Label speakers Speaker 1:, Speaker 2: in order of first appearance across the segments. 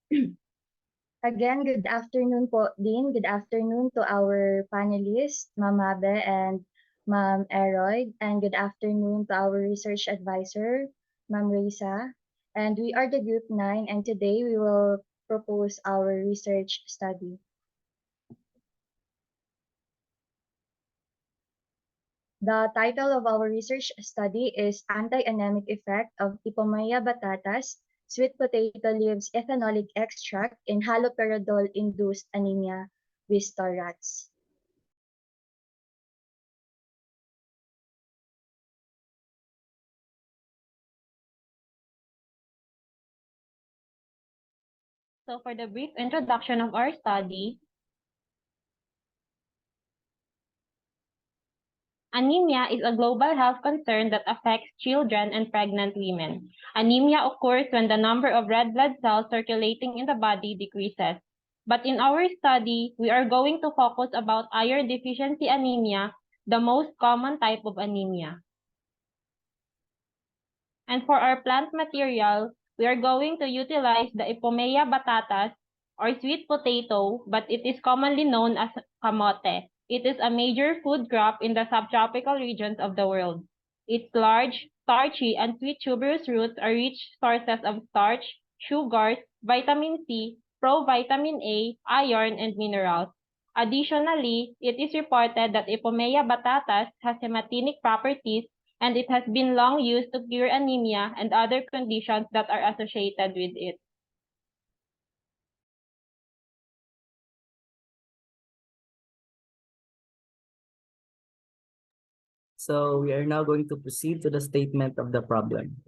Speaker 1: Again, good afternoon po, Dean. Good afternoon to our panelists, Ma'am Abe and Ma'am Eroy. And good afternoon to our research advisor, Ma'am Risa. And we are the Group 9, and today we will propose our research study. The title of our research study is Anti-Anemic Effect of Ipomaea batatas, Sweet Potato Leaves Ethanolic Extract in Haloperidol-Induced Anemia with rats.
Speaker 2: So for the brief introduction of our study, anemia is a global health concern that affects children and pregnant women. Anemia occurs when the number of red blood cells circulating in the body decreases. But in our study, we are going to focus about iron deficiency anemia, the most common type of anemia. And for our plant material, we are going to utilize the Ipomaea batatas or sweet potato, but it is commonly known as kamote. It is a major food crop in the subtropical regions of the world. Its large, starchy, and sweet tuberous roots are rich sources of starch, sugars, vitamin C, provitamin A, iron, and minerals. Additionally, it is reported that Ipomaea batatas has hematinic properties, and it has been long used to cure anemia and other conditions that are associated with it.
Speaker 3: So we are now going to proceed to the statement of the problem.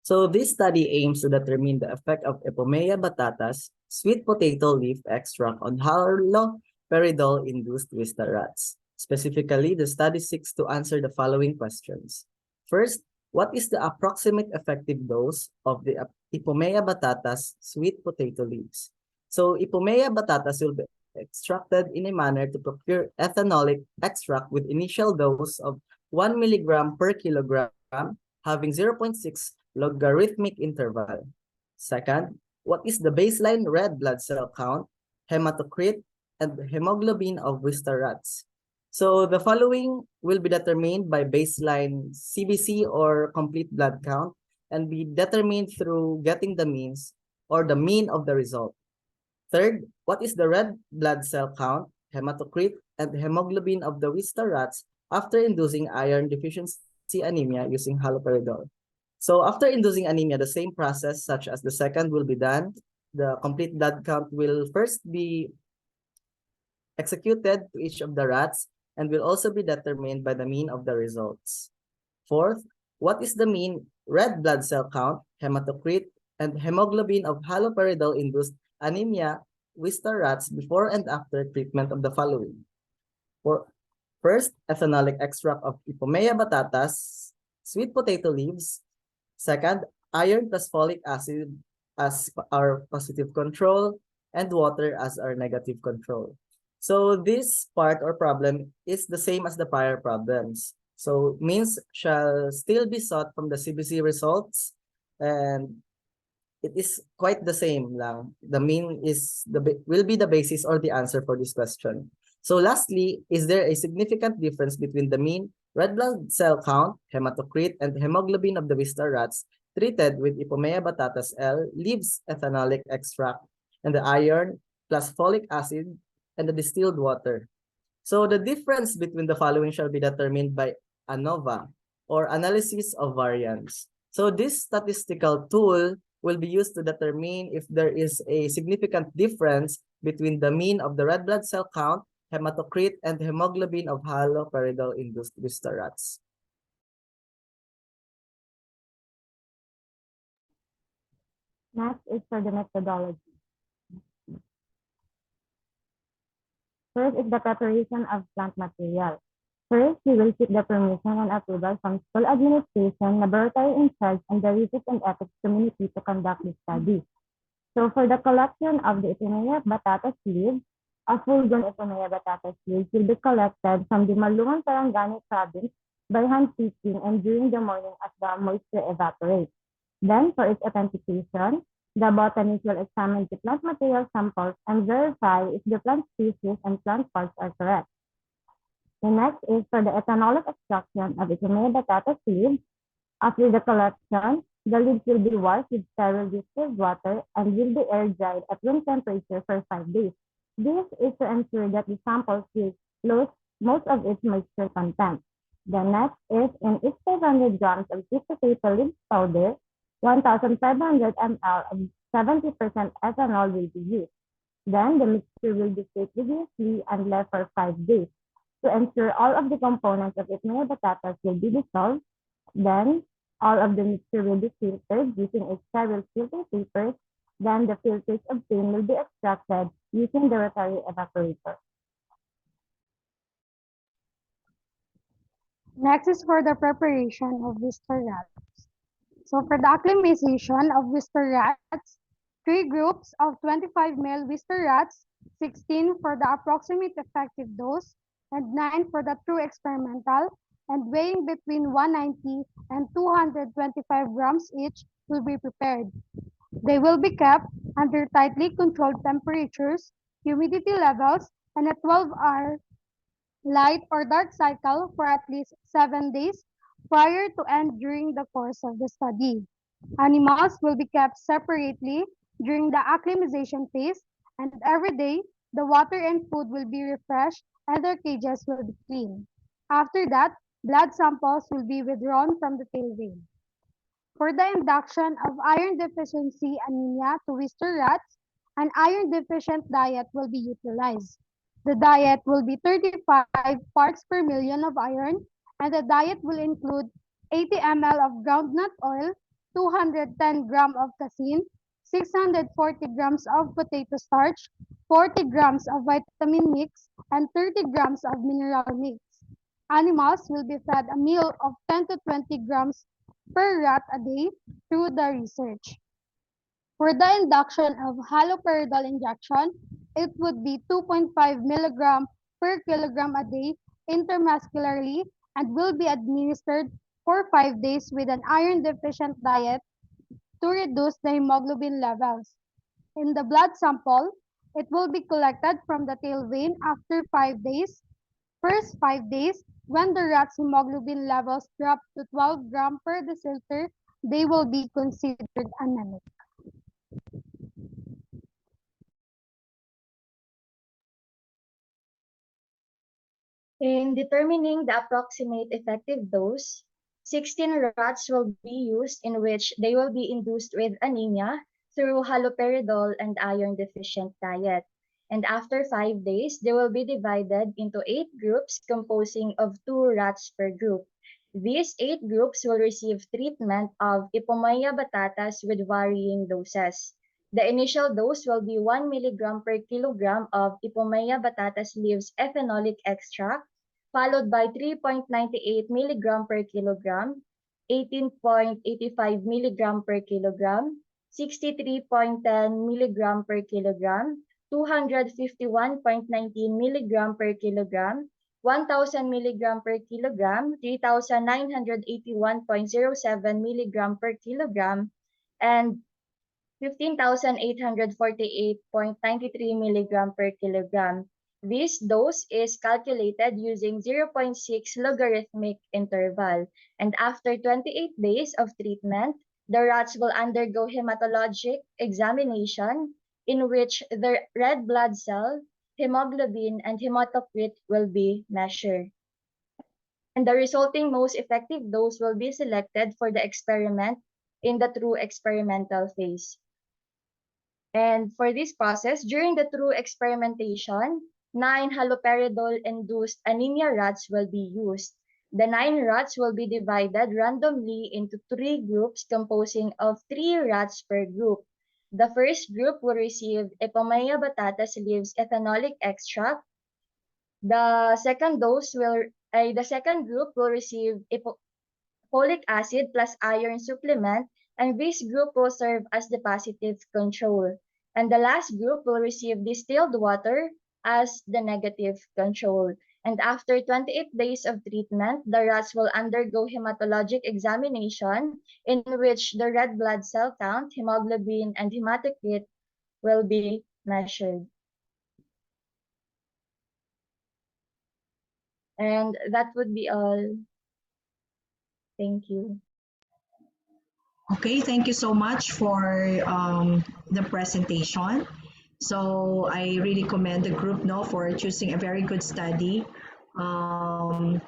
Speaker 3: So this study aims to determine the effect of Ipomaea batatas, sweet potato leaf extract on haloperidol-induced vista rats. Specifically, the study seeks to answer the following questions. First, what is the approximate effective dose of the Ipomaea batatas sweet potato leaves? So Ipomaea batatas will be extracted in a manner to procure ethanolic extract with initial dose of 1 milligram per kilogram having 0.6 logarithmic interval. Second, what is the baseline red blood cell count, hematocrit, and hemoglobin of Vista rats? So the following will be determined by baseline CBC or complete blood count and be determined through getting the means or the mean of the result. Third, what is the red blood cell count, hematocrit, and hemoglobin of the Vista rats after inducing iron deficiency anemia using haloperidol? So after inducing anemia, the same process such as the second will be done. The complete blood count will first be executed to each of the rats and will also be determined by the mean of the results. Fourth, what is the mean red blood cell count, hematocrit, and hemoglobin of haloperidol-induced anemia with the rats before and after treatment of the following? First, ethanolic extract of Ipomaea batatas, sweet potato leaves. Second, iron plus folic acid as our positive control and water as our negative control. So this part or problem is the same as the prior problems. So means shall still be sought from the CBC results, and it is quite the same lang. The mean is will be the basis or the answer for this question. So lastly, is there a significant difference between the mean red blood cell count, hematocrit, and hemoglobin of the Vista rats treated with Ipomaea batatas L leaves ethanolic extract and the iron plus folic acid and the distilled water? So the difference between the following shall be determined by ANOVA or analysis of variance. So this statistical tool will be used to determine if there is a significant difference between the mean of the red blood cell count, hematocrit, and hemoglobin of haloperidol-induced Vista rats.
Speaker 4: Next is for the methodology. First is the preparation of plant material. First, we will seek the permission and approval from school administration, laboratory in charge, and the research and ethics community to conduct the study. So for the collection of the Ipomaea batatas leaves, a full-grown Ipomaea batatas leaves will be collected from the Malungan Parangani province by hand picking and during the morning as the moisture evaporates. Then, for its authentication, the botanist will examine the plant material samples and verify if the plant species and plant parts are correct. The next is for the ethanolic extraction of Ipomoea batata leaves. After the collection, the leaves will be washed with sterile distilled water and will be air dried at room temperature for 5 days. This is to ensure that the samples will lose most of its moisture content. The next is in each 500 grams of sweet potato leaf powder, 1,500 ml of 70% ethanol will be used. Then the mixture will be shaked vigorously and left for 5 days. To ensure all of the components of Ipomoea batatas will be dissolved, then all of the mixture will be filtered using a sterile filter paper. Then the filters obtained will be extracted using the rotary evaporator.
Speaker 5: Next is for the preparation of Wister rats. So for the acclimatization of Wister rats, 3 groups of 25 male Wister rats, 16 for the approximate effective dose, and 9 for the true experimental, and weighing between 190 and 225 grams each will be prepared. They will be kept under tightly controlled temperatures, humidity levels, and a 12-hour light or dark cycle for at least 7 days prior to and during the course of the study. Animals will be kept separately during the acclimatization phase, and every day the water and food will be refreshed and their cages will be cleaned. After that, blood samples will be withdrawn from the tail vein. For the induction of iron deficiency anemia to Wister rats, an iron deficient diet will be utilized. The diet will be 35 parts per million of iron, and the diet will include 80 ml of groundnut oil, 210 grams of casein, 640 grams of potato starch, 40 grams of vitamin mix, and 30 grams of mineral mix. Animals will be fed a meal of 10 to 20 grams per rat a day through the research. For the induction of haloperidol injection, it would be 2.5 milligram per kilogram a day intramuscularly and will be administered for 5 days with an iron deficient diet to reduce the hemoglobin levels. In the blood sample, it will be collected from the tail vein after 5 days. First 5 days, when the rat's hemoglobin levels drop to 12 grams per deciliter, they will be considered anemic.
Speaker 1: In determining the approximate effective dose, 16 rats will be used in which they will be induced with anemia through haloperidol and iron deficient diet. And after 5 days, they will be divided into 8 groups composing of 2 rats per group. These 8 groups will receive treatment of Ipomoea batatas with varying doses. The initial dose will be 1 milligram per kilogram of Ipomoea batatas leaves ethanolic extract, followed by 3.98 milligram per kilogram, 18.85 milligram per kilogram, 63.10 milligram per kilogram, 251.19 milligram per kilogram, 1,000 milligram per kilogram, 3,981.07 milligram per kilogram, and 15,848.93 milligram per kilogram. This dose is calculated using 0.6 logarithmic interval, and after 28 days of treatment, the rats will undergo hematologic examination in which the red blood cell, hemoglobin, and hematocrit will be measured. And the resulting most effective dose will be selected for the experiment in the true experimental phase. And for this process, during the true experimentation, 9 haloperidol-induced anemia rats will be used. The 9 rats will be divided randomly into 3 groups composing of 3 rats per group. The first group will receive Ipomoea batatas leaves ethanolic extract. The second group will receive folic acid plus iron supplement, and this group will serve as the positive control. And the last group will receive distilled water as the negative control. And after 28 days of treatment, the rats will undergo hematologic examination in which the red blood cell count, hemoglobin, and hematocrit will be measured. And that would be all. Thank you.
Speaker 6: Okay, thank you so much for the presentation. So I really commend the group for choosing a very good study on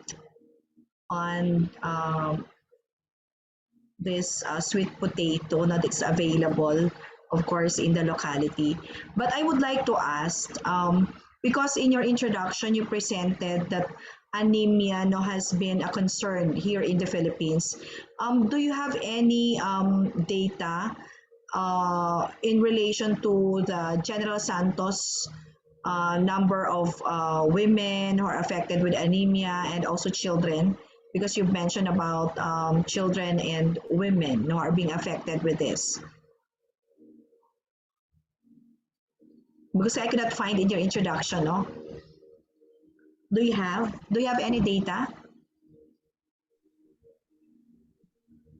Speaker 6: this sweet potato that's available, of course, in the locality. But I would like to ask, because in your introduction you presented that anemia has been a concern here in the Philippines. Do you have any data in relation to the General Santos number of women who are affected with anemia and also children? Because you've mentioned about children and women who are being affected with this. Because I cannot find in your introduction, no? Do you have any data?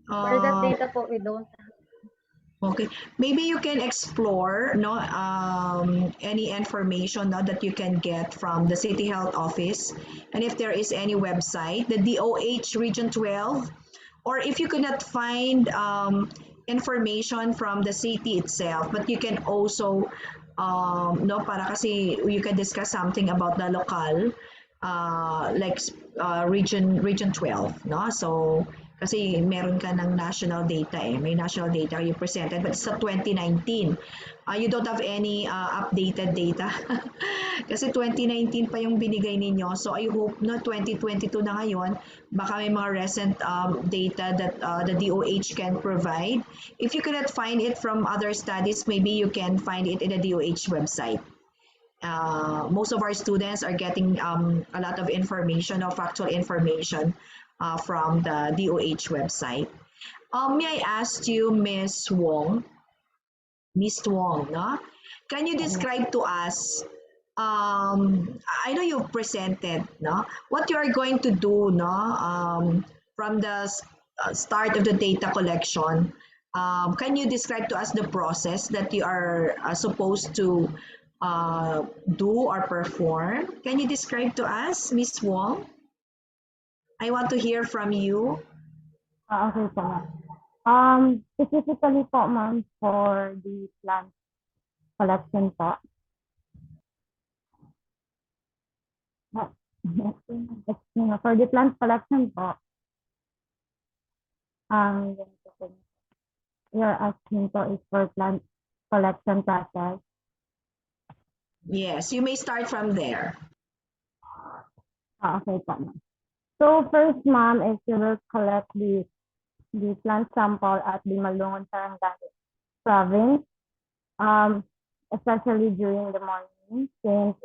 Speaker 1: For that
Speaker 6: Uh,
Speaker 1: data po, we don't.
Speaker 6: Okay, maybe you can explore any information that you can get from the City Health Office, and if there is any website, the DOH Region 12, or if you could not find information from the city itself, but you can also no para kasi you can discuss something about the local like region 12, no? So kasi meron ka ng national data may national data you presented, but it's sa 2019. You don't have any updated data kasi 2019 pa yung binigay ninyo, so I hope 2022 na ngayon baka may mga recent data that the DOH can provide. If you cannot find it from other studies, maybe you can find it in the DOH website. Most of our students are getting a lot of information or factual information from the DOH website. May I ask you, Miss Wong, no? Can you describe to us, I know you've presented, no? What you are going to do, no? From the start of the data collection, can you describe to us the process that you are supposed to do or perform? Can you describe to us, Miss Wong? I want to hear from you.
Speaker 4: Okay po, ma'am. Specifically po, ma'am, for the plant collection po. For the plant collection po, you're asking po is for plant collection process.
Speaker 6: Yes, you may start from there.
Speaker 4: Okay po, ma'am. So first, ma'am, is you will collect the plant sample at the Malungon Sarangani province, especially during the morning, since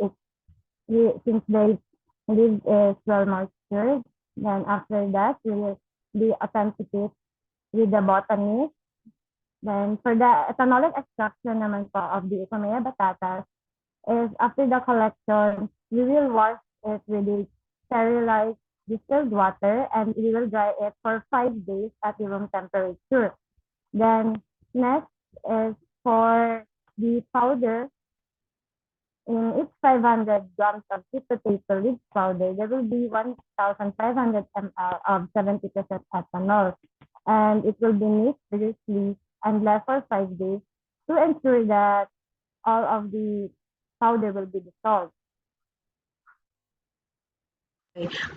Speaker 4: the leaf is well moistured. Then after that, we will be authenticate with the botanist. Then for the ethanolic extraction naman po of the Ipomea batatas, is after the collection, we will wash it with the sterilized distilled water and we will dry it for 5 days at the room temperature. Then next is for the powder. In each 500 grams of sweet potato leaf powder, there will be 1,500 ml of 70% ethanol, and it will be mixed vigorously and left for 5 days to ensure that all of the powder will be dissolved.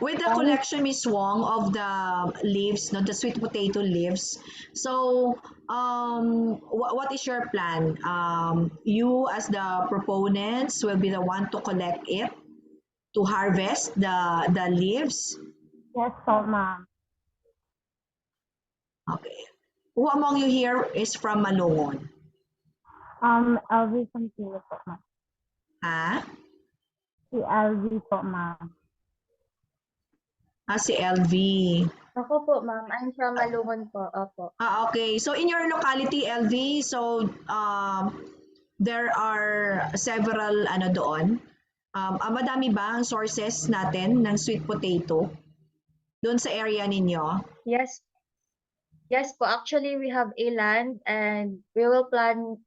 Speaker 6: With the collection, Miss Wong, of the leaves, the sweet potato leaves, so what is your plan? You as the proponents will be the one to collect it, to harvest the leaves?
Speaker 4: Yes po, ma'am.
Speaker 6: Okay. Who among you here is from Malungon?
Speaker 4: LV Sampilo po, ma'am.
Speaker 6: Ha?
Speaker 4: Si LV po, ma'am.
Speaker 6: Si LV.
Speaker 1: Ako po, ma'am. I'm from Malungon po. Opo.
Speaker 6: Okay. So in your locality, LV, so there are several doon, Madami ba ang sources natin ng sweet potato doon sa area ninyo?
Speaker 1: Yes. Yes po, actually we have a land and we will planning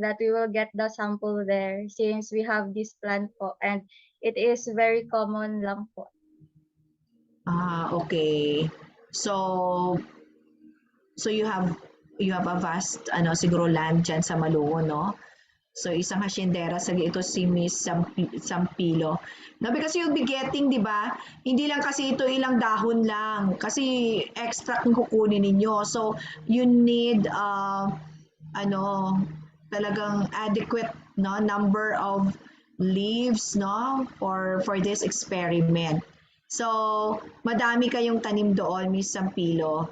Speaker 1: that we will get the sample there since we have this plant po and it is very common lang po.
Speaker 6: Okay. So you have a vast siguro land diyan sa Malungo, no? So isang hasyendera sa ito si Miss Sampilo. No, because you'll be getting, 'di ba? Hindi lang kasi ito ilang dahon lang kasi extract yung kukunin ninyo. So you need talagang adequate no number of leaves no for this experiment. So madami kayong tanim doon, Miss Sampilo.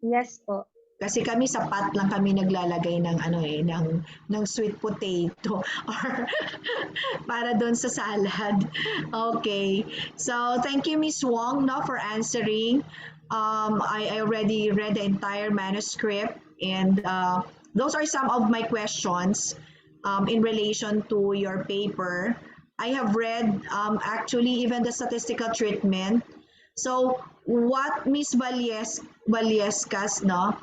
Speaker 1: Yes po.
Speaker 6: Kasi kami sapat lang kami naglalagay ng ng sweet potato or para doon sa salad. Okay. So thank you Miss Wong no for answering. I already read the entire manuscript and those are some of my questions in relation to your paper. I have read actually even the statistical treatment. So what Miss Valiescas, no?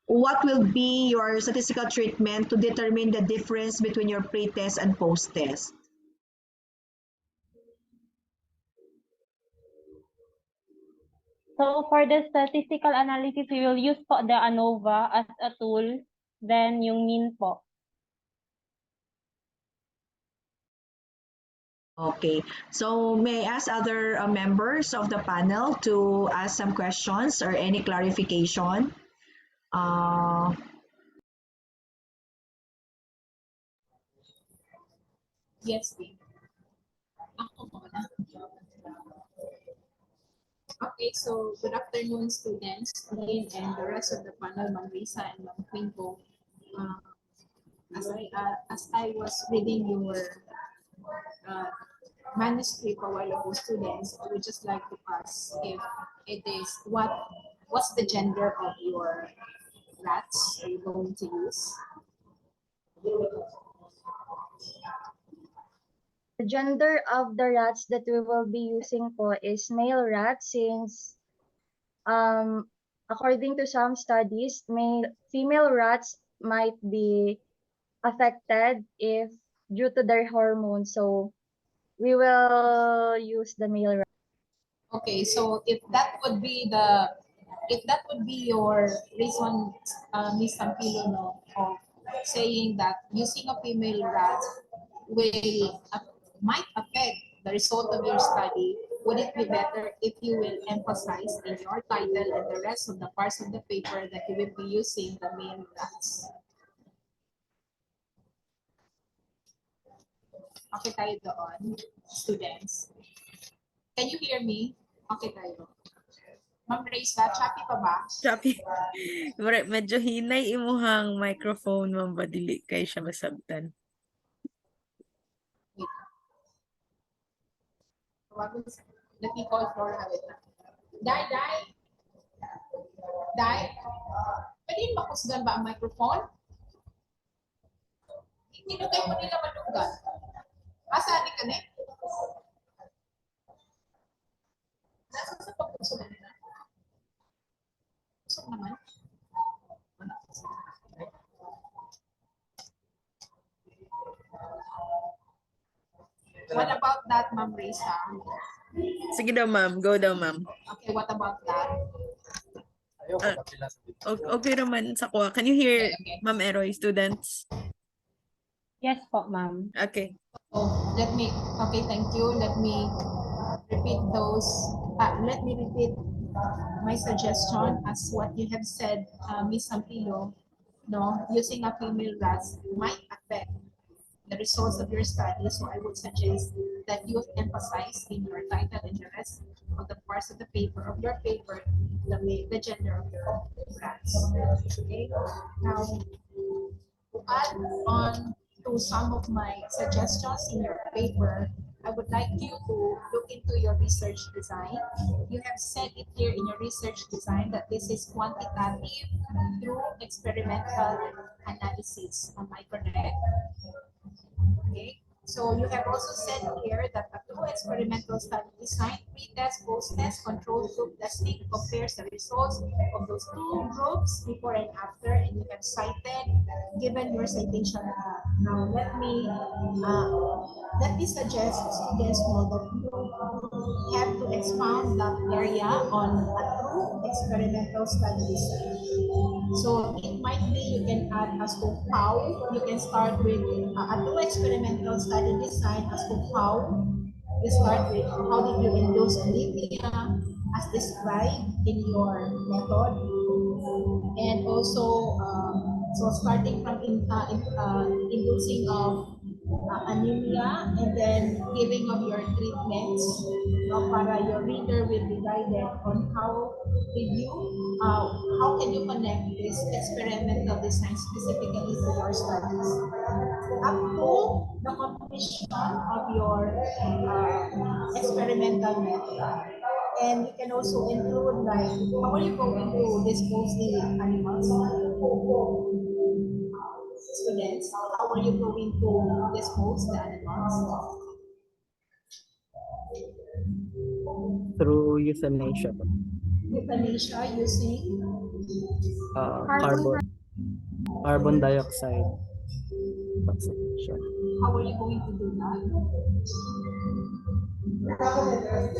Speaker 6: What will be your statistical treatment to determine the difference between your pre-test and post-test?
Speaker 2: So for the statistical analysis, we will use po the ANOVA as a tool, then yung mean po.
Speaker 6: Okay, so may I ask other members of the panel to ask some questions or any clarification?
Speaker 7: Yes, Dean. Ako muna. Okay, so good afternoon, students, Dean, and the rest of the panel, Ma'am Risa and Ma'am Quinto. As I was reading your manuscript a while ago, students, I would just like to ask if it is what's the gender of your rats are you going to use?
Speaker 1: The gender of the rats that we will be using po is male rat since according to some studies, female rats might be affected if due to their hormones. So we will use the male rat.
Speaker 7: Okay, so if that would be your reason, Ms. Sampilo, no, of saying that using a female rat will might affect the result of your study, would it be better if you will emphasize in your title and the rest of the parts of the paper that you will be using the male rats? Okay tayo doon, students. Can you hear me? Okay tayo. Ma'am Risa, choppy pa ba?
Speaker 8: Choppy. Medyo hinay imuhang microphone, Ma'am Badili, kay siya masabtan.
Speaker 7: Wait. Let me call Flora. Dai. Pwede makusgan ba ang microphone? Tinugay mo nila manugan. Asa ni ka ne? Nasa sa pagkusunan nila? Kusog naman. What about that, Ma'am Risa?
Speaker 8: Sige daw, Ma'am. Go daw, Ma'am.
Speaker 7: Okay, what about that?
Speaker 8: Okay naman sa kuha. Can you hear,
Speaker 7: Okay.
Speaker 8: Ma'am Eroy, students?
Speaker 2: Yes po, ma'am.
Speaker 8: Okay.
Speaker 7: Okay, thank you. Let me repeat my suggestion as what you have said, Ms. Sampilo. No, using a female rat might affect the results of your study. So I would suggest that you emphasize in your title and the rest of the parts of the paper the gender of your rats. Okay. Now, to add on to some of my suggestions in your paper, I would like you to look look into your research design. You have said it here in your research design that this is quantitative through experimental analysis. Am I correct? Okay. So you have also said here that a true experimental study design, pre-test, post-test, control group testing compares the results of those two groups before and after, and you have cited, given your citation. Now let me suggest to students know that you have to expound that area on a true experimental study design. So it might be you can add as to how you can start with a true experimental study design as to how you start with how did you induce anemia as described in your method, and also so starting from inducing of anemia and then giving of your treatments, no, para your reader will be guided on how did you how can you connect this experimental design specifically to your studies up to the completion of your experimental method. And you can also include like how are you going to dispose the animals? Students, how are you going to dispose the animals?
Speaker 3: Through euthanasia,
Speaker 7: Euthanasia using
Speaker 3: carbon dioxide toxification,
Speaker 7: how are you going to do that?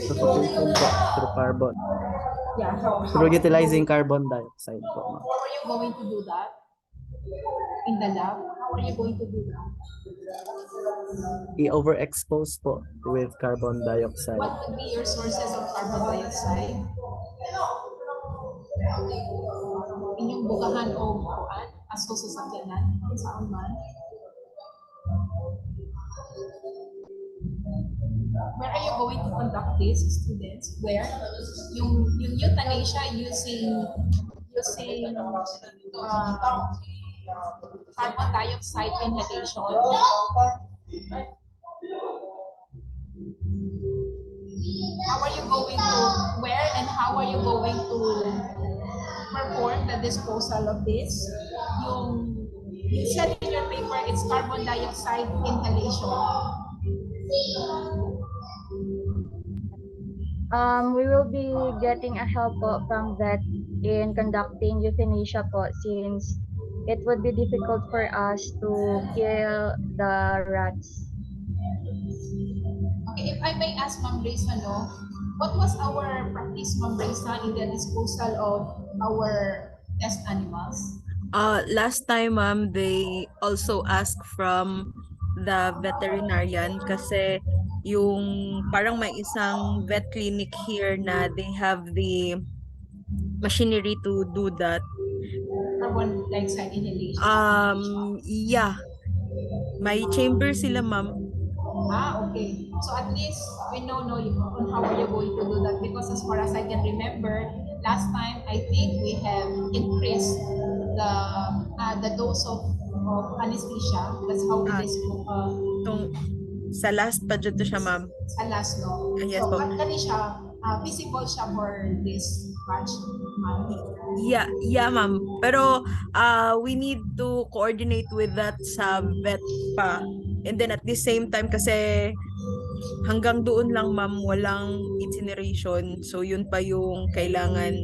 Speaker 3: suffocation po through carbon,
Speaker 7: Yeah,
Speaker 3: through utilizing carbon dioxide po, ma'am.
Speaker 7: how are you going to do that in the lab? How are you going to do that?
Speaker 3: I-overexpose po with carbon dioxide.
Speaker 7: What would be your sources of carbon dioxide? Inyong bukahan o bukuan, aso sa sakyanan, saan man? Where are you going to conduct this, students? Where? Yung euthanasia using carbon dioxide inhalation. How are you going to, where and how are you going to perform the disposal of this? You said in your paper it's carbon dioxide inhalation.
Speaker 1: We will be getting a help po from vet in conducting euthanasia po, since it would be difficult for us to kill the rats.
Speaker 7: Okay, if I may ask Ma'am Risa, no, what was our practice, Ma'am Risa, in the disposal of our test animals?
Speaker 8: Last time, ma'am, they also asked from the veterinarian kasi yung parang may isang vet clinic here na they have the machinery to do that.
Speaker 7: Carbon dioxide inhalation.
Speaker 8: Yeah. May chamber sila, ma'am.
Speaker 7: Okay. So at least we know no, on how are you going to do that, because as far as I can remember, last time I think we have increased the dose of anesthesia. That's how we
Speaker 8: Sa last pa dyan to siya, ma'am.
Speaker 7: sa last, no?
Speaker 8: Yes
Speaker 7: So,
Speaker 8: po.
Speaker 7: kani siya, feasible siya for this batch, ma'am?
Speaker 8: Yeah, ma'am. Pero we need to coordinate with that sa vet pa. And then at the same time kasi hanggang doon lang, ma'am, walang incineration. So yun pa yung kailangan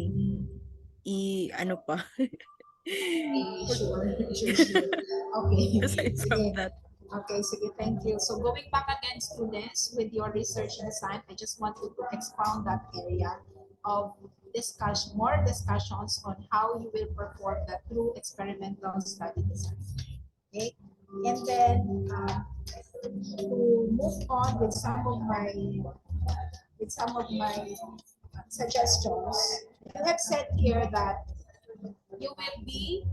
Speaker 8: ano pa.
Speaker 7: Sure. Okay.
Speaker 8: Aside from that.
Speaker 7: Okay, sige, thank you. So going back again, students, with your research design, I just want you to expound that area of more discussions on how you will perform the true experimental study design. Okay, and then to move on with some of my suggestions, you have said here that you will be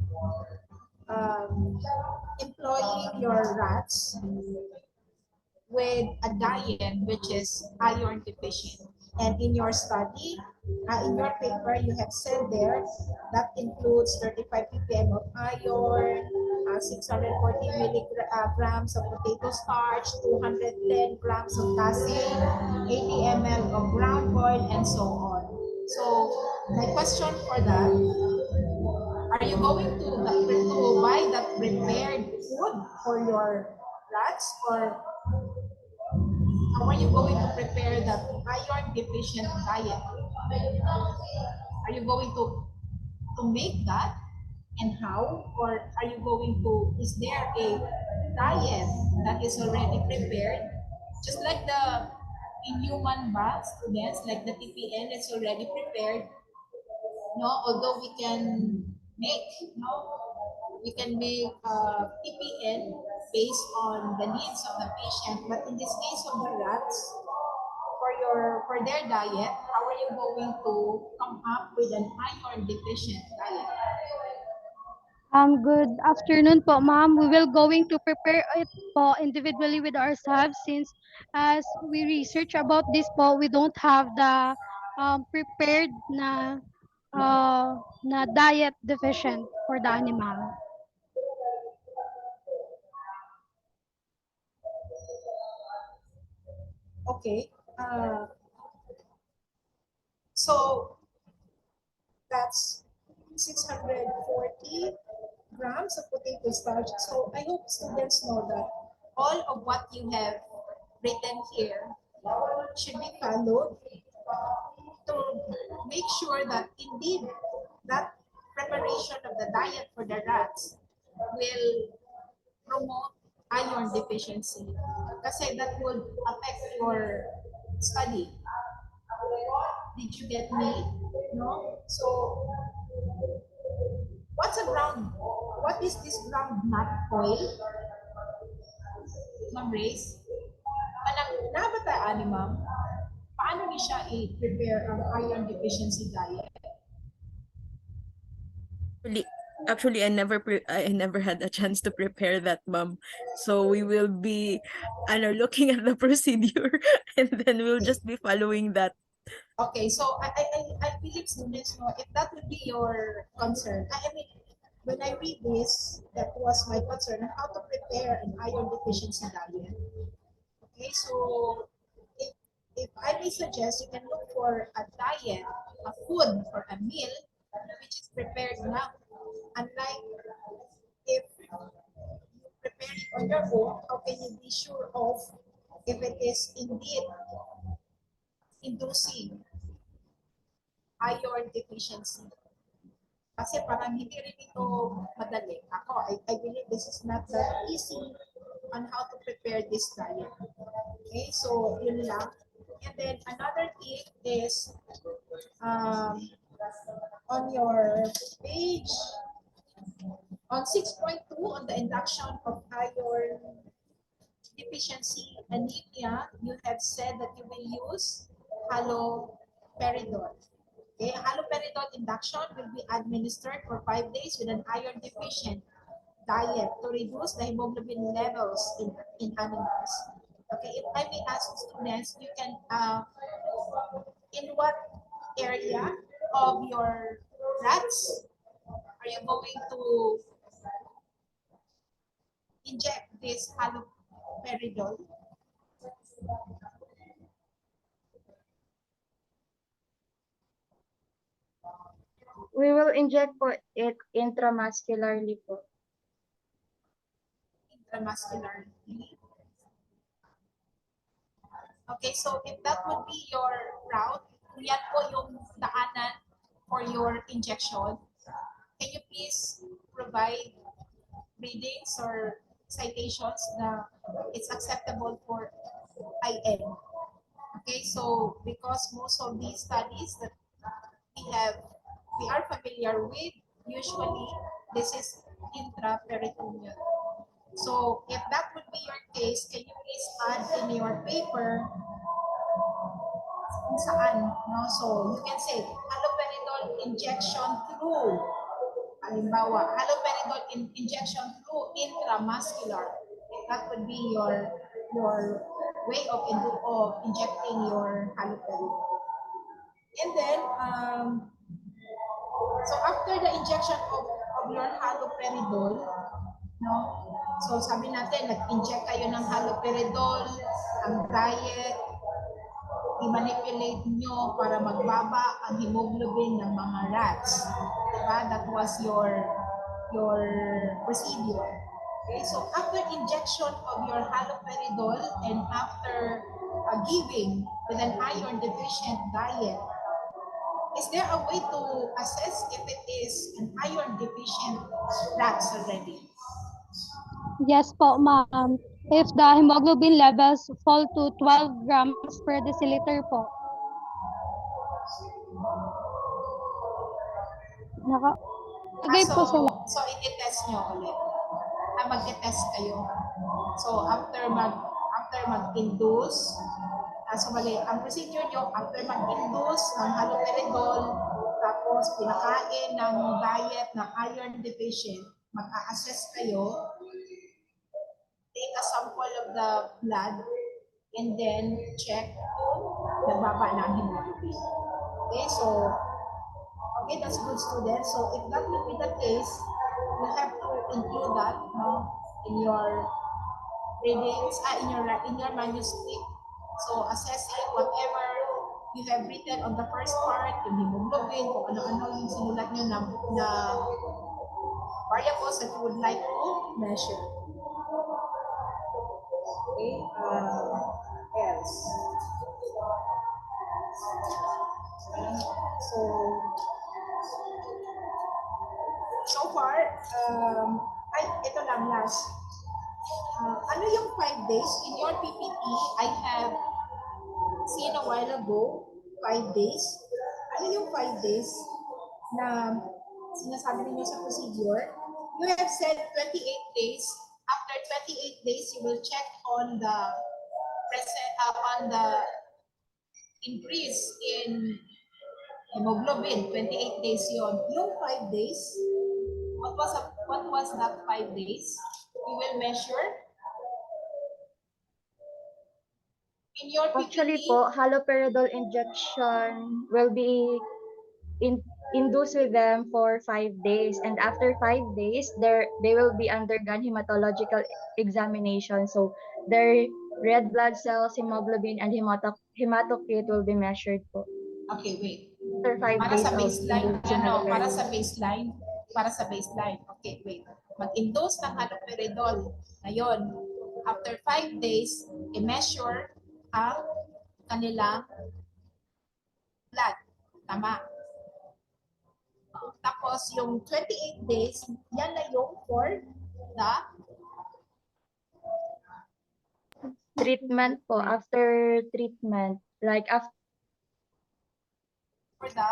Speaker 7: employing your rats with a diet which is iron deficient. And in your study, in your paper, you have said there that includes 35 ppm of iron, 640 milligrams of potato starch, 210 grams of casein, 80 ml of ground oil, and so on. So my question for that, are you going to buy the prepared food for your rats, or how are you going to prepare the iron deficient diet? Are you going to make that, and how? Or are you going to, is there a diet that is already prepared, just like the inhuman ba students, like the TPN, it's already prepared, no? Although we can make, no, we can make TPN based on the needs of the patient, but in this case of the rats, for their diet, how are you going to come up with an iron deficient diet?
Speaker 5: Good afternoon po, ma'am. We will going to prepare it po individually with ourselves, since as we research about this po, we don't have the prepared na diet deficient for the animal.
Speaker 7: Okay. So that's 640 grams of potato starch. So I hope students know that all of what you have written here should be followed to make sure that indeed that preparation of the diet for the rats will promote iron deficiency. Kasi that would affect your study. Did you get me? No? So, what is this ground nut oil? Ma'am Grace? Nabataan ni ma'am, paano niya siya i-prepare ang iron deficiency diet?
Speaker 8: Actually, I never had a chance to prepare that, ma'am. So we will be looking at the procedure and then we'll just be following that.
Speaker 7: Okay, so I believe students know if that would be your concern. I mean, when I read this, that was my concern, how to prepare an iron deficiency diet. Okay, so if, if I may suggest, you can look for a diet, a food or a meal which is prepared now. Unlike if you prepare it on your own, how can you be sure of if it is indeed inducing iron deficiency? Kasi parang hindi rin ito madali. I believe this is not that easy on how to prepare this diet. Okay, so yun lang. And then another thing is on your page, on 6.2, on the induction of iron deficiency anemia, you have said that you will use haloperidol. Okay, haloperidol induction will be administered for 5 days with an iron deficient diet to reduce the hemoglobin levels in animals. Okay, if I may ask students, you can, in what area of your rats are you going to inject this haloperidol?
Speaker 1: We will inject po it intramuscularly po.
Speaker 7: Intramuscularly. Okay, so if that would be your route, yan po yung daanan for your injection, can you please provide readings or citations na it's acceptable for IN? Okay, so because most of these studies that we are familiar with, usually this is intraperitoneal. So if that would be your case, can you please add in your paper kung saan, no? So you can say haloperidol injection through, halimbawa, haloperidol injection through intramuscular. That would be your way of injecting your haloperidol. And then, so after the injection of your haloperidol, No? So sabi natin, nag-inject kayo ng haloperidol, ang diet, i-manipulate nyo para magbaba ang hemoglobin ng mga rats. Diba? That was your procedure. Okay, so after injection of your haloperidol and after giving with an iron deficient diet, is there a way to assess if it is an iron deficient rats already?
Speaker 5: Yes po, ma'am. If the hemoglobin levels fall to 12 grams per deciliter po. Nakalagay po sila.
Speaker 7: So i-test nyo ulit. Mag-test kayo. So after mag-induce, so mali, ang procedure nyo, after mag-induce ng haloperidol, tapos pinakain ng diet ng iron deficient, mag-a-assess kayo, take a sample of the blood, and then check nagbaba na ang hemoglobin. Okay, so, okay, that's good, student. So, if that will be the case, you have to include that, no, in your readings, in your manuscript. So, assessing whatever you have written on the first part, yung hemoglobin, kung ano-ano yung sinulat nyo na variables that you would like to measure. Okay, else. So far, ito lang last. Ano yung 5 days? In your PPT, I have seen a while ago, 5 days. Ano yung 5 days na sinasabi ninyo sa procedure? You have said 28 days. After 28 days, you will check on the increase in hemoglobin. 28 days yon. Yung 5 days, what was that 5 days? You will measure in your PPT.
Speaker 1: Actually po, haloperidol injection will be induced with them for 5 days, and after 5 days they will be undergone hematological examination. So their red blood cells, hemoglobin, and hematocrit will be measured po
Speaker 7: Okay, wait.
Speaker 1: after 5
Speaker 7: Para
Speaker 1: days
Speaker 7: sa
Speaker 1: of
Speaker 7: baseline,
Speaker 1: inducing haloperidol.
Speaker 7: para sa baseline. Okay, wait. Mag-induce ng haloperidol. Ngayon, after 5 days, i-measure ang kanilang blood. Tama. Tapos, yung 28 days, yan na yung for the
Speaker 1: Treatment po, after treatment, like after
Speaker 7: for the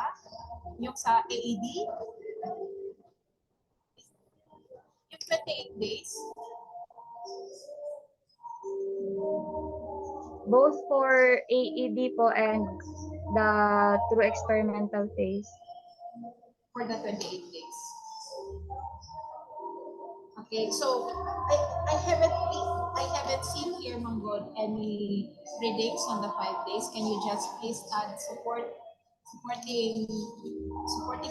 Speaker 7: yung sa AED. Yung 28 days,
Speaker 1: both for AED po and the true experimental phase.
Speaker 7: for the 28 days. Okay, so I haven't seen here, Manggod, any readings on the 5 days. Can you just please add supporting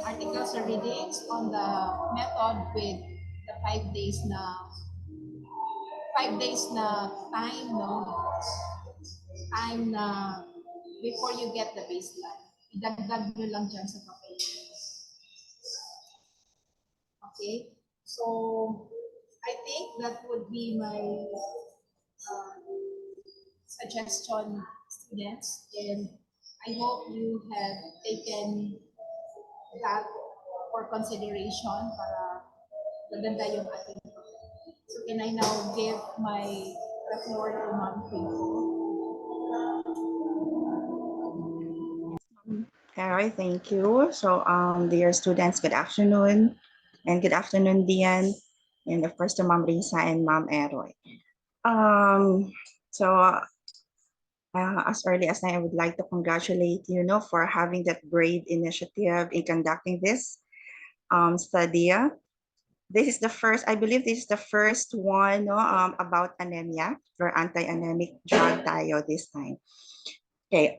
Speaker 7: articles or readings on the method with the 5 days na time, no? Time na before you get the baseline. Idagdag nyo lang dyan sa papel. Okay, so I think that would be my suggestion, students, and I hope you have taken that for consideration para maganda yung ating. So can I now give the floor to Ma'am Quinto?
Speaker 9: All right, thank you. So, dear students, good afternoon. And good afternoon, Dian. And of course, to Ma'am Risa and Ma'am Eroy. As early as I would like to congratulate you, for having that brave initiative in conducting this study. This is the first, I believe this is the first one, about anemia, for anti-anemic drug tayo this time. Okay,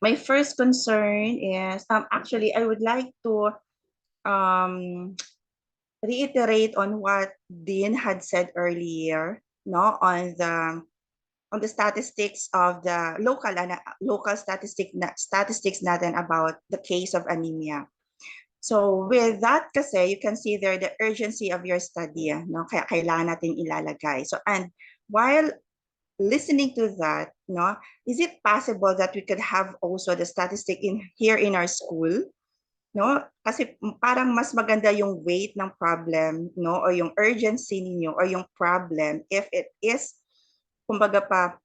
Speaker 9: my first concern is, actually, I would like to reiterate on what Dean had said earlier, no, on the statistics of the local statistics natin about the case of anemia. So with that kasi, you can see there the urgency of your study, no? Kaya kailangan natin ilalagay. So, and while listening to that, no, is it possible that we could have also the statistic here in our school? No? Kasi parang mas maganda yung weight ng problem, no, or yung urgency ninyo or yung problem if it is kumbaga pa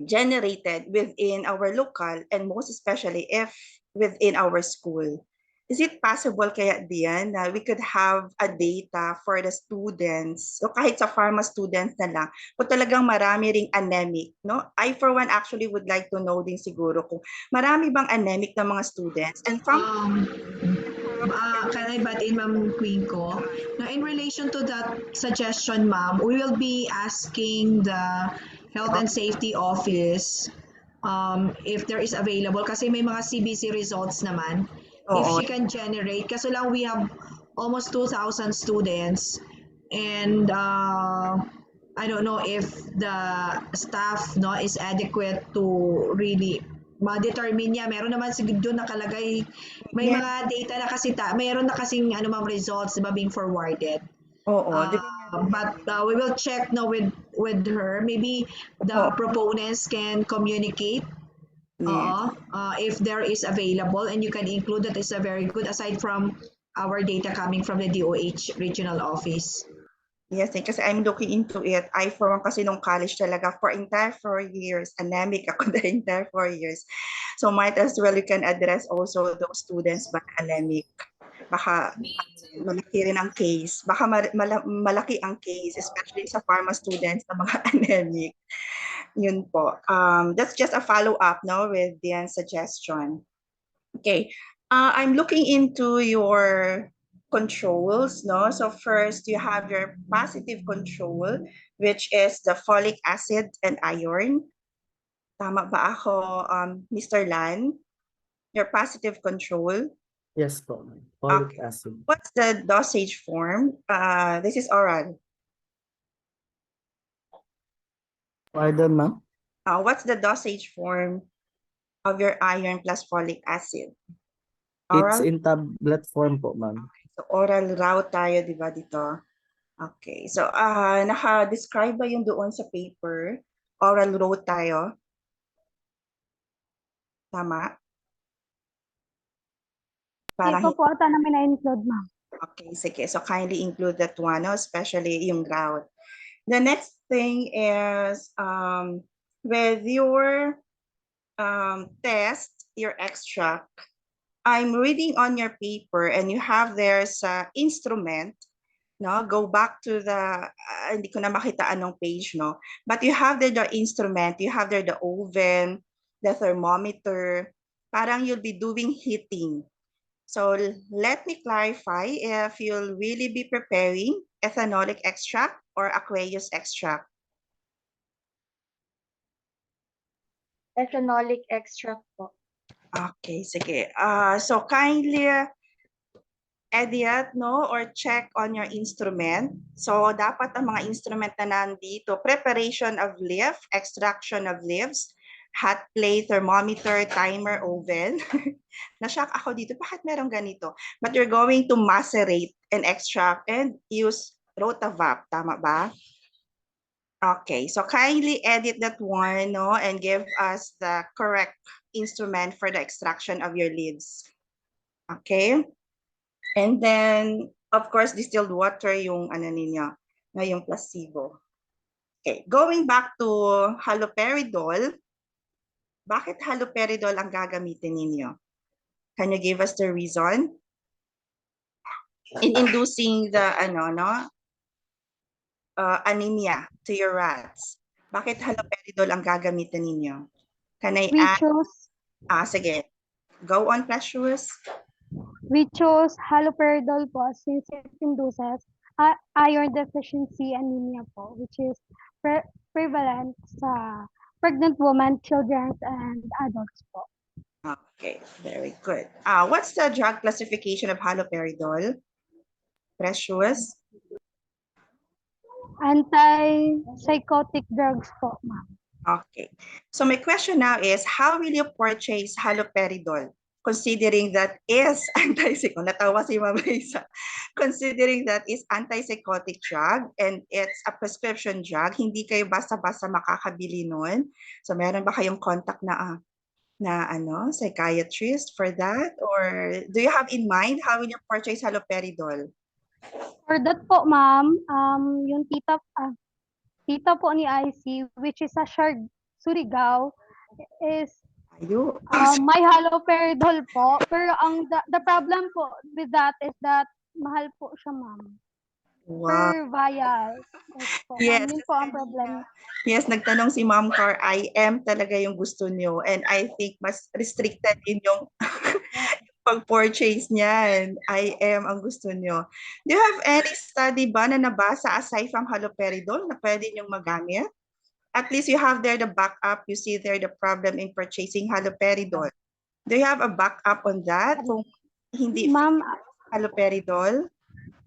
Speaker 9: generated within our local and most especially if within our school. Is it possible kaya diyan na we could have a data for the students, so kahit sa pharma students na lang, kung talagang marami ring anemic, no? I for one actually would like to know din siguro kung marami bang anemic na mga students and from
Speaker 6: Can I butt in, Ma'am Queen ko? Now, in relation to that suggestion, Ma'am, we will be asking the Health and Safety Office if there is available kasi may mga CBC results naman. If
Speaker 9: Oo.
Speaker 6: she can generate, kasi lang we have almost 2,000 students and I don't know if the staff no is adequate to really ma-determine niya. Meron naman siguro doon nakalagay, may
Speaker 9: Yes.
Speaker 6: mga data na kasi, meron na kasing ano ma'am results diba being forwarded.
Speaker 9: Oo.
Speaker 6: But we will check no with her. Maybe the proponents can communicate.
Speaker 9: Yes.
Speaker 6: If there is available and you can include that is a very good aside from our data coming from the DOH regional office.
Speaker 9: Yes, kasi I'm looking into it. I for one kasi nung college talaga for entire 4 years, anemic ako the entire 4 years. So might as well you can address also those students but anemic. Baka malaki rin ang case. Baka malaki ang case, especially sa pharma students na mga anemic. Yun po. That's just a follow-up no, with Diane's suggestion. Okay. I'm looking into your controls, no? So first you have your positive control, which is the folic acid and iron. Tama ba ako, Mr. Lan? Your positive control.
Speaker 3: Yes po, folic acid.
Speaker 9: What's the dosage form? This is oral.
Speaker 3: Pardon, ma'am?
Speaker 9: What's the dosage form of your iron plus folic acid?
Speaker 3: It's
Speaker 9: Oral?
Speaker 3: in tablet form po, ma'am.
Speaker 9: So oral route tayo, di ba, dito? Okay. So, naka-describe ba yung doon sa paper? Oral route tayo? Tama?
Speaker 5: Dito po ata namin na-include, ma'am.
Speaker 9: Okay, sige. So, kindly include that one, no? Especially yung route. The next thing is with your test, your extract, I'm reading on your paper and you have there sa instrument, no? Go back to the, hindi ko na makita anong page, no? But you have there the instrument, you have there the oven, the thermometer, parang you'll be doing heating. So let me clarify if you'll really be preparing ethanolic extract or aqueous extract.
Speaker 1: Ethanolic extract po.
Speaker 9: Okay, sige. So kindly edit, no, or check on your instrument. So dapat ang mga instrument na nandito, preparation of leaf, extraction of leaves, hot plate, thermometer, timer, oven. Na-shock ako dito, bakit meron ganito? But you're going to macerate and extract and use rotavac, tama ba? Okay, so kindly edit that one, no, and give us the correct instrument for the extraction of your leaves. Okay? And then, of course, distilled water yung ano ninyo, na yung placebo. Okay, going back to haloperidol, bakit haloperidol ang gagamitin ninyo? Can you give us the reason? In inducing the anemia to your rats. Bakit haloperidol ang gagamitin ninyo? Can I add? Sige. Go on, Precious.
Speaker 5: We chose haloperidol po since it induces iron deficiency anemia po, which is prevalent sa pregnant women, children, and adults po.
Speaker 9: Okay, very good. What's the drug classification of haloperidol? Precious?
Speaker 5: Antipsychotic drugs po, ma'am.
Speaker 9: Okay. So my question now is, how will you purchase haloperidol? Considering that is antipsychotic, natawa si Ma'am Lisa. Considering that is antipsychotic drug and it's a prescription drug, hindi kayo basta-basta makakabili nun. So meron ba kayong contact na psychiatrist for that? Or do you have in mind how will you purchase haloperidol?
Speaker 5: For that po, ma'am, yung tita po ni IC, which is sa Surigao, is
Speaker 9: Ayo.
Speaker 5: may haloperidol po. Pero the problem po with that is that mahal po siya, ma'am.
Speaker 9: Wow.
Speaker 5: Per vial. Yes po,
Speaker 9: Yes,
Speaker 5: ma'am. Yun po ang problem.
Speaker 9: Yes, nagtanong si Ma'am Car, IM talaga yung gusto nyo. And I think mas restricted din yung pag-purchase niyan. IM ang gusto nyo. Do you have any study ba na nabasa aside from haloperidol na pwede nyong magamit? At least you have there the backup. You see there the problem in purchasing haloperidol. Do you have a backup on that? Kung hindi
Speaker 5: Ma'am,
Speaker 9: haloperidol?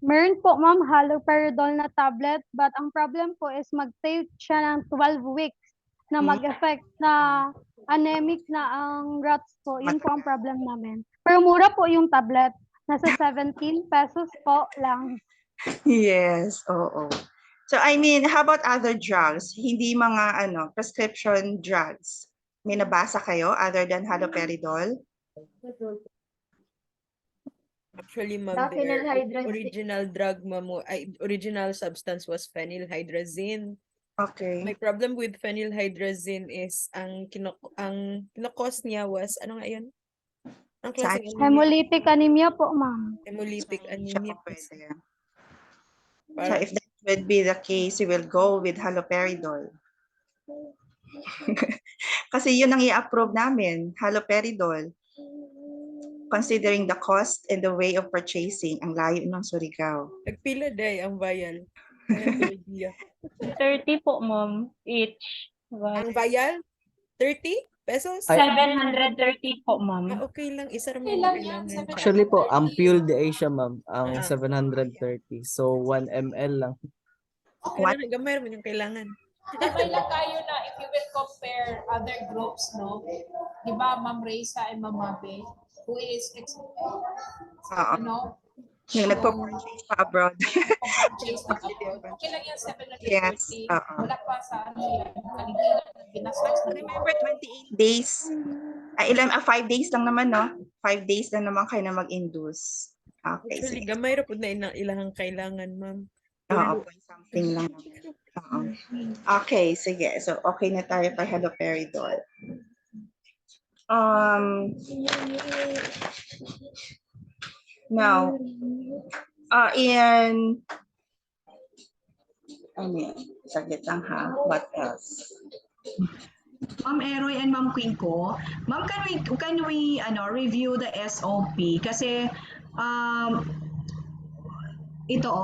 Speaker 5: meron po, ma'am, haloperidol na tablet, but ang problem po is mag-take siya ng 12 weeks na mag-effect na anemic na ang rats po. Yun po ang problem namin. Pero mura po yung tablet. Nasa 17 pesos po lang.
Speaker 9: Yes, oo. So I mean, how about other drugs? Hindi mga prescription drugs. May nabasa kayo other than haloperidol?
Speaker 8: Actually, ma'am,
Speaker 1: The
Speaker 8: their
Speaker 1: phenylhydrazine.
Speaker 8: original drug, ma'am, original substance was phenylhydrazine.
Speaker 9: Okay.
Speaker 8: My problem with phenylhydrazine is ang kinokos niya was, ano nga yun? Ang klaseng anemia?
Speaker 5: Hemolytic anemia po, ma'am.
Speaker 8: Hemolytic
Speaker 9: Siya
Speaker 8: anemia.
Speaker 9: pa pwede. So
Speaker 8: Para,
Speaker 9: if that would be the case, you will go with haloperidol. Kasi yun ang i-approve namin, haloperidol. Considering the cost and the way of purchasing, ang layo ng Surigao.
Speaker 8: nagpila day ang vial. Kaya tuloy diya.
Speaker 2: 30 po, ma'am, each.
Speaker 8: Ang vial? 30 pesos?
Speaker 2: 730 po, ma'am.
Speaker 8: Okay lang. Isa rin
Speaker 7: Okay
Speaker 8: yung
Speaker 7: lang
Speaker 8: kailangan.
Speaker 7: yan,
Speaker 3: Actually po,
Speaker 7: 730.
Speaker 3: ampule di ay siya, ma'am. Ang
Speaker 8: Ah.
Speaker 3: 730. So, 1 ml lang.
Speaker 8: Okay lang. Gamay rin yung kailangan.
Speaker 7: Gamay lang kayo na if you will compare other groups, no? Di ba, Ma'am Reza and Ma'am Mabe, who is,
Speaker 9: Yung nagpo-purchase pa abroad.
Speaker 7: purchase na abroad. Okay lang yan, 730.
Speaker 9: Yes,
Speaker 7: Wala pa sa yan, kaligiran ng ginastos na
Speaker 9: Remember, 28 days. 5 days lang naman, no? 5 days lang naman kayo na mag-induce. Okay,
Speaker 8: Actually,
Speaker 9: sige.
Speaker 8: gamay rin po na ilahang kailangan, ma'am.
Speaker 9: Oo, something lang naman. Oo. Okay, sige. So, okay na tayo kay haloperidol. Now, saglit lang ha. What else?
Speaker 6: Ma'am Eroy and Ma'am Quinco, Ma'am, can we review the SOP? Kasi ito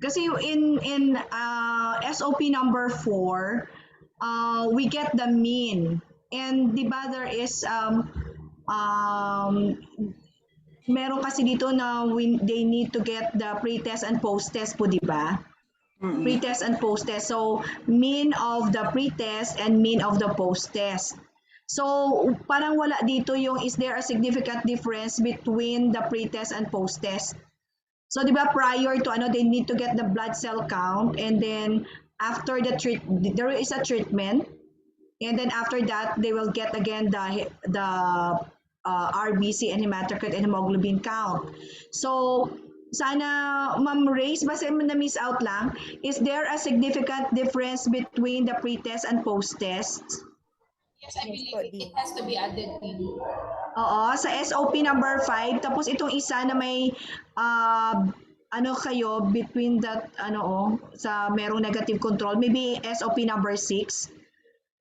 Speaker 6: kasi in SOP number 4, we get the mean, and di ba there is meron kasi dito na they need to get the pre-test and post-test po, di ba? Pre-test and post-test. So, mean of the pre-test and mean of the post-test. So, parang wala dito yung is there a significant difference between the pre-test and post-test? So, di ba prior to they need to get the blood cell count, and then after there is a treatment, and then after that they will get again the RBC and hematocrit and hemoglobin count. So, sana Ma'am Reyes, basta na-miss out lang, is there a significant difference between the pre-test and post-test?
Speaker 7: Yes, I believe it has to be added in.
Speaker 6: Oo, sa SOP number 5, tapos itong isa na may kayo between that sa merong negative control, maybe SOP number 6.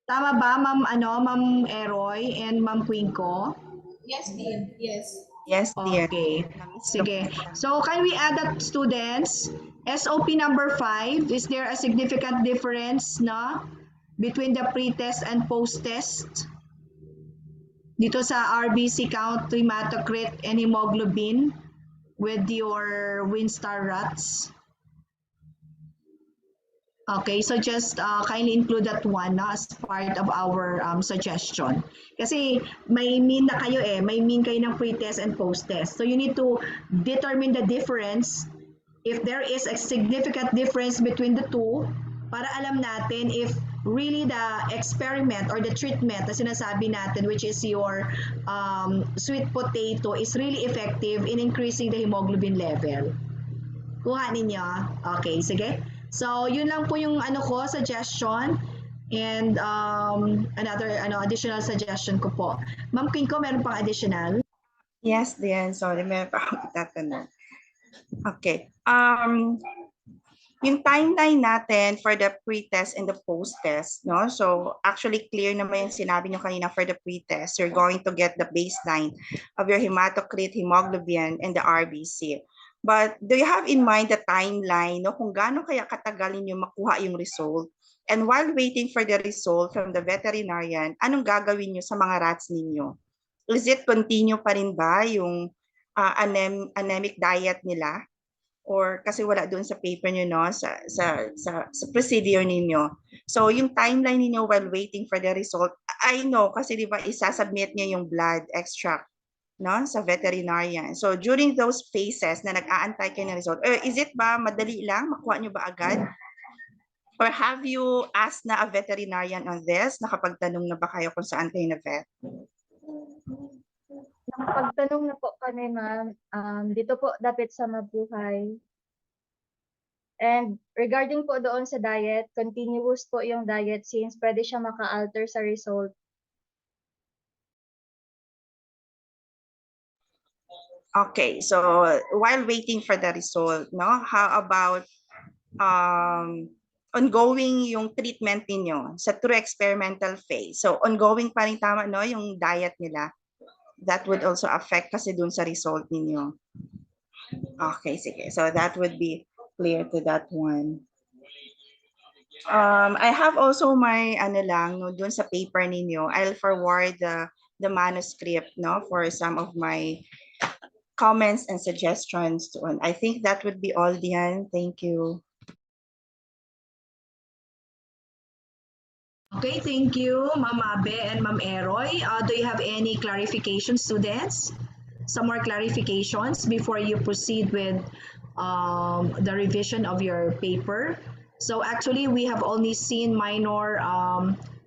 Speaker 6: Tama ba, Ma'am Eroy and Ma'am Quinco?
Speaker 7: Yes, Dean. Yes.
Speaker 9: Yes, dear.
Speaker 6: Okay. Sige. So, can we add that, students? SOP number 5, is there a significant difference between the pre-test and post-test? Dito sa RBC count, hematocrit, and hemoglobin? with your Winstar Rats? Okay, so just kindly include that one na as part of our suggestion. Kasi may mean na kayo may mean kayo ng pre-test and post-test. So you need to determine the difference if there is a significant difference between the two para alam natin if really the experiment or the treatment na sinasabi natin which is your sweet potato is really effective in increasing the hemoglobin level. Kuha ninyo? Okay, sige. So, yun lang po yung suggestion. And another additional suggestion ko po. Ma'am Kinko, meron pang additional?
Speaker 9: Yes, Diane. Sorry, meron pa akong itatanong. Okay. Yung timeline natin for the pre-test and the post-test, no? So, actually clear naman yung sinabi nyo kanina for the pre-test. You're going to get the baseline of your hematocrit, hemoglobin, and the RBC. But do you have in mind the timeline, no? Kung gaano kaya katagalin yung makuha yung result? And while waiting for the result from the veterinarian, anong gagawin nyo sa mga rats ninyo? Is it continue pa rin ba yung anemic diet nila? Or kasi wala doon sa paper niyo, no, sa procedure ninyo. So yung timeline niyo while waiting for the result, I know kasi di ba isasubmit niya yung blood extract, no, sa veterinarian. So during those phases na nag-aantay kayo ng result, is it ba madali lang makuha niyo ba agad? Or have you asked na a veterinarian on this? Nakapagtanong na ba kayo kung saan kayo na-vet?
Speaker 1: Nakapagtanong na po kami, ma'am. Dito po dapat sa Mabuhay. And regarding po doon sa diet, continuous po yung diet since pwede siya maka-alter sa result.
Speaker 9: Okay, so while waiting for the result, no, how about ongoing yung treatment niyo sa true experimental phase? So ongoing pa rin tama, no, yung diet nila. That would also affect kasi dun sa result ninyo. Okay, sige. So that would be clear to that one. I have also my no, dun sa paper ninyo. I'll forward the manuscript, no, for some of my comments and suggestions. I think that would be all, Diane. Thank you.
Speaker 6: Okay, thank you, Ma'am Abe and Ma'am Eroy. Do you have any clarifications, students? Some more clarifications before you proceed with the revision of your paper. So actually, we have only seen minor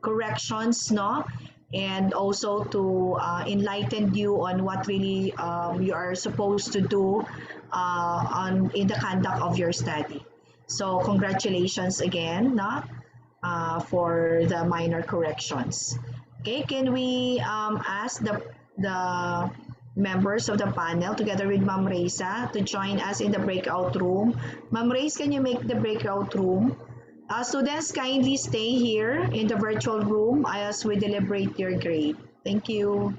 Speaker 6: corrections, no? And also to enlighten you on what really you are supposed to do in the conduct of your study. So congratulations again, no? For the minor corrections. Okay, can we ask the members of the panel together with Ma'am Reza to join us in the breakout room? Ma'am Reza, can you make the breakout room? Students, kindly stay here in the virtual room as we deliberate your grade. Thank you.